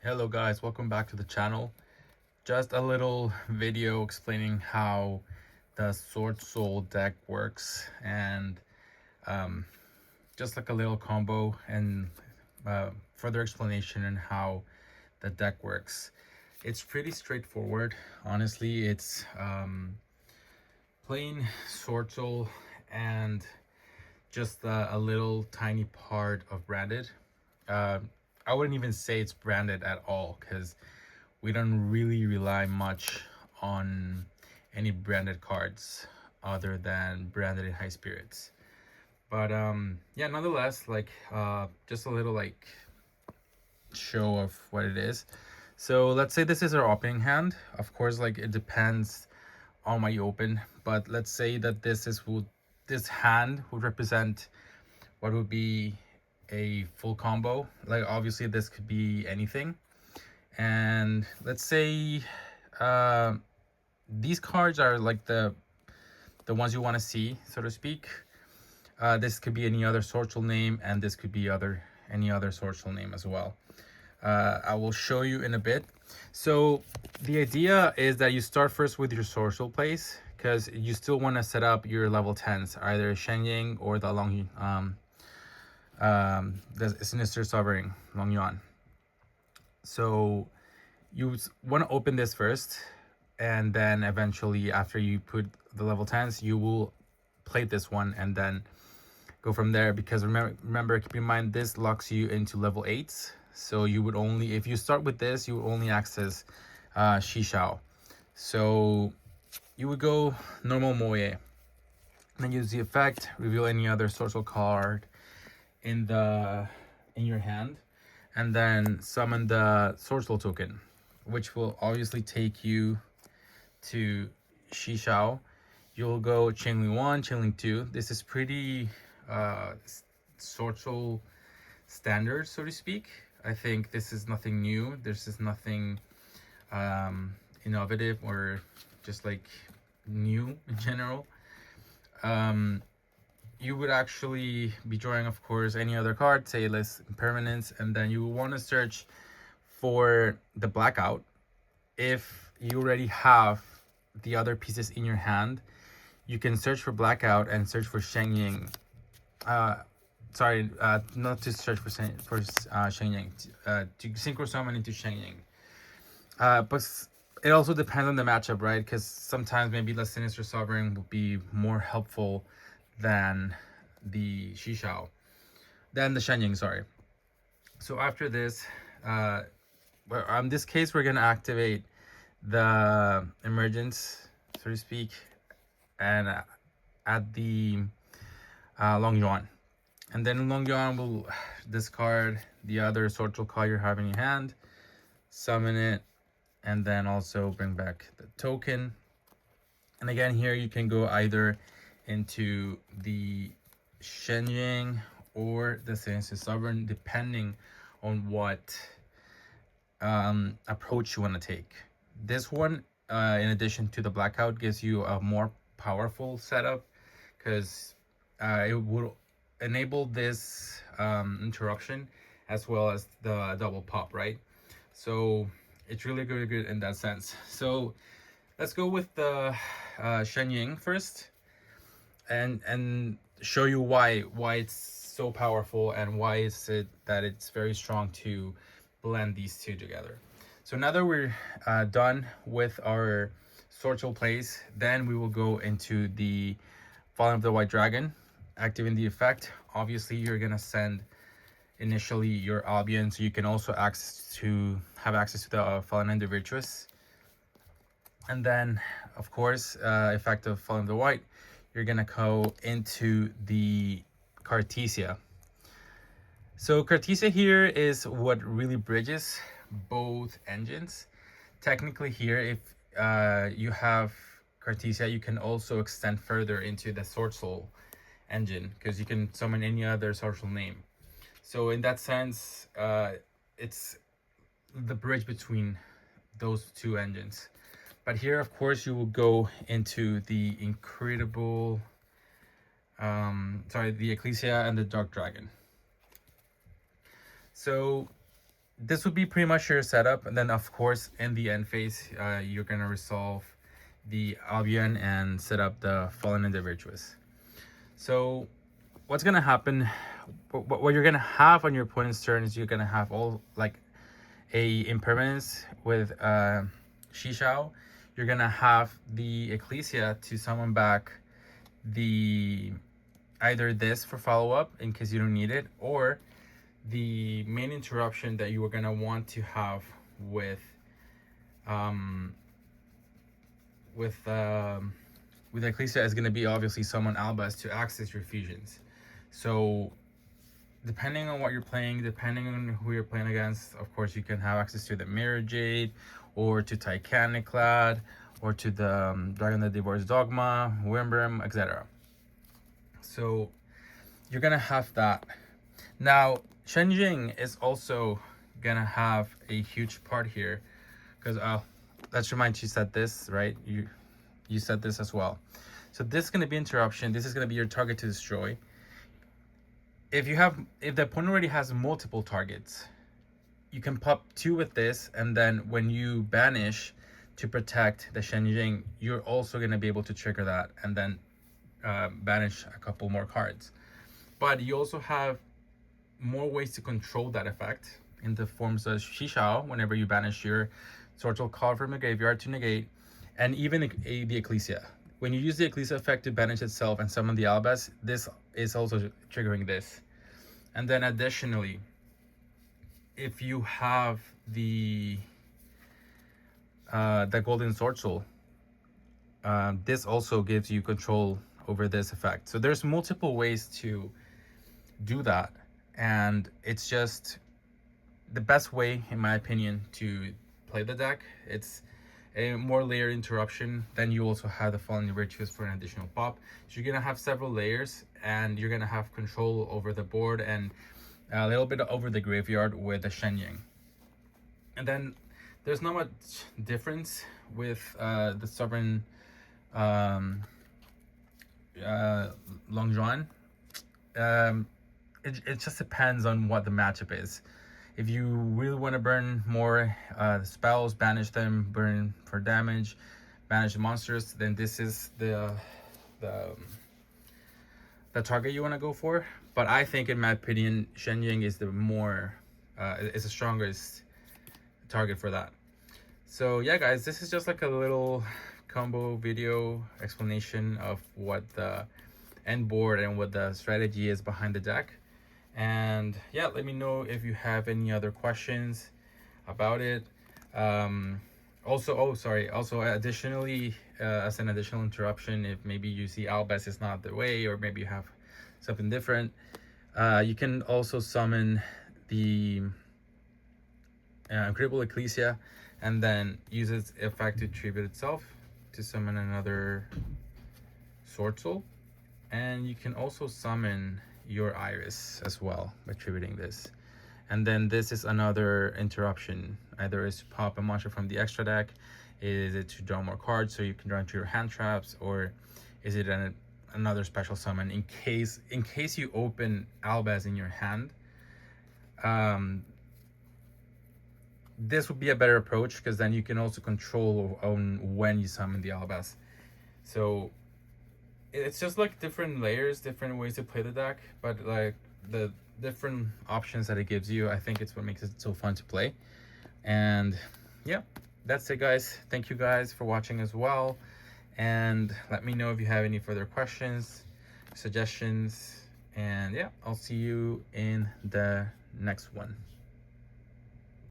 Hello guys, welcome back to the channel. Just a little video explaining how the Swordsoul deck works and um, just like a little combo and further explanation on how the deck works. It's pretty straightforward. Honestly, it's plain Swordsoul and just a little tiny part of branded. Uh, I wouldn't even say it's branded at all because we don't really rely much on any branded cards other than branded in high spirits. But yeah, nonetheless, like just a little like show of what it is. So let's say this is our opening hand. Of course, like it depends on what you open, but let's say that this hand would represent what would be a full combo. Like obviously this could be anything, and let's say uh, these cards are like the ones you want to see, so to speak. This could be any other Swordsoul name, and this could be any other Swordsoul name as well. I will show you in a bit. So the idea is that you start first with your Swordsoul plays because you still want to set up your level 10s, either Shenyang or the Sinister Sovereign Long Yuan. So you want to open this first, and then eventually after you put the level 10s you will play this one and then go from there, because remember keep in mind this locks you into level 8s. So you would only, if you start with this, you would only access Shishao. So you would go normal Moye, then use the effect, reveal any other Sorcerer card in your hand, and then summon the Swordsoul token, which will obviously take you to Shishao. You'll go Changling 1, Changling 2. This is pretty Swordsoul standard, so to speak. I think this is nothing new. This is nothing innovative or just like new in general. You would actually be drawing, of course, any other card, say less impermanence, and then you want to search for the blackout. If you already have the other pieces in your hand, you can search for blackout and search for Shenyang. Not to search for Shenyang, to synchro summon into Shenyang. But it also depends on the matchup, right? Because sometimes maybe the Sinister Sovereign will be more helpful than the Shishao, than the Shenyang, sorry. So after this, in this case, we're gonna activate the emergence, so to speak, and at the Long Yuan. And then Long Yuan will discard the other Swordsoul card you have in your hand, summon it, and then also bring back the token. And again, here you can go either into the Shenyang or the Sinister Sovereign, depending on what approach you want to take. This one, in addition to the blackout, gives you a more powerful setup because it will enable this interruption as well as the double pop, right? So it's really good in that sense. So let's go with the Shenyang first, and show you why it's so powerful and why is it that it's very strong to blend these two together. So now that we're done with our Swordsoul plays, then we will go into the Fallen of the White Dragon, activating the effect. Obviously, you're gonna send initially your Albion, so you can also have access to the Fallen and the Virtuous. And then, of course, effect of Fallen of the White, you're gonna go into the Cartesia. So Cartesia here is what really bridges both engines. Technically here, if you have Cartesia, you can also extend further into the Swordsoul engine because you can summon any other Swordsoul name. So in that sense, it's the bridge between those two engines. But here, of course, you will go into the incredible, the Ecclesia and the Dark Dragon. So this would be pretty much your setup. And then of course in the end phase, you're gonna resolve the Albion and set up the Fallen and the Virtuous. So what's gonna happen, what you're gonna have on your opponent's turn is you're gonna have all like a impermanence with Shishao. You're gonna have the Ecclesia to summon back the either this for follow-up in case you don't need it, or the main interruption that you are gonna want to have with with Ecclesia is gonna be obviously summon Albas to access your fusions. So depending on what you're playing, depending on who you're playing against, of course you can have access to the Mirror Jade, or to Titaniclad, or to the Dragon that Devours Dogma, Wimbram, etc. So you're gonna have that. Now Shenjing is also gonna have a huge part here, because let's remind you said this, right? You said this as well. So this is gonna be interruption. This is gonna be your target to destroy. If the opponent already has multiple targets, you can pop 2 with this, and then when you banish to protect the Shenjing, you're also gonna be able to trigger that and then banish a couple more cards. But you also have more ways to control that effect in the forms of Shishao whenever you banish your Swordsoul card from the graveyard to negate, and even the Ecclesia. When you use the Ecclesia effect to banish itself and summon the Albas, this is also triggering this. And then additionally, if you have the Golden Swordsoul, this also gives you control over this effect. So there's multiple ways to do that, and it's just the best way, in my opinion, to play the deck. It's a more layered interruption. Then you also have the Fallen Virtuous for an additional pop. So you're gonna have several layers, and you're gonna have control over the board and a little bit over the graveyard with the Shenyang. And then there's not much difference with the Sovereign Long Juan. It just depends on what the matchup is. If you really want to burn more spells, banish them, burn for damage, banish the monsters, then this is the target you want to go for. But I think, in my opinion, Shenyang is is the strongest target for that. So yeah, guys, this is just like a little combo video explanation of what the end board and what the strategy is behind the deck. And yeah, let me know if you have any other questions about it. Also additionally, as an additional interruption, if maybe you see Albas is not the way, or maybe you have something different, you can also summon the Incredible Ecclesia and then use its effect to tribute itself to summon another Swordsoul. And you can also summon your Iris as well by tributing this. And then this is another interruption. Either is to pop a monster from the extra deck, is it to draw more cards so you can draw into your hand traps, or is it another special summon in case you open Albas in your hand. This would be a better approach, because then you can also control on when you summon the Albas. So it's just like different layers, different ways to play the deck, but like the different options that it gives you, I think it's what makes it so fun to play. And yeah, that's it, guys. Thank you guys for watching as well, and let me know if you have any further questions, suggestions, and yeah, I'll see you in the next one.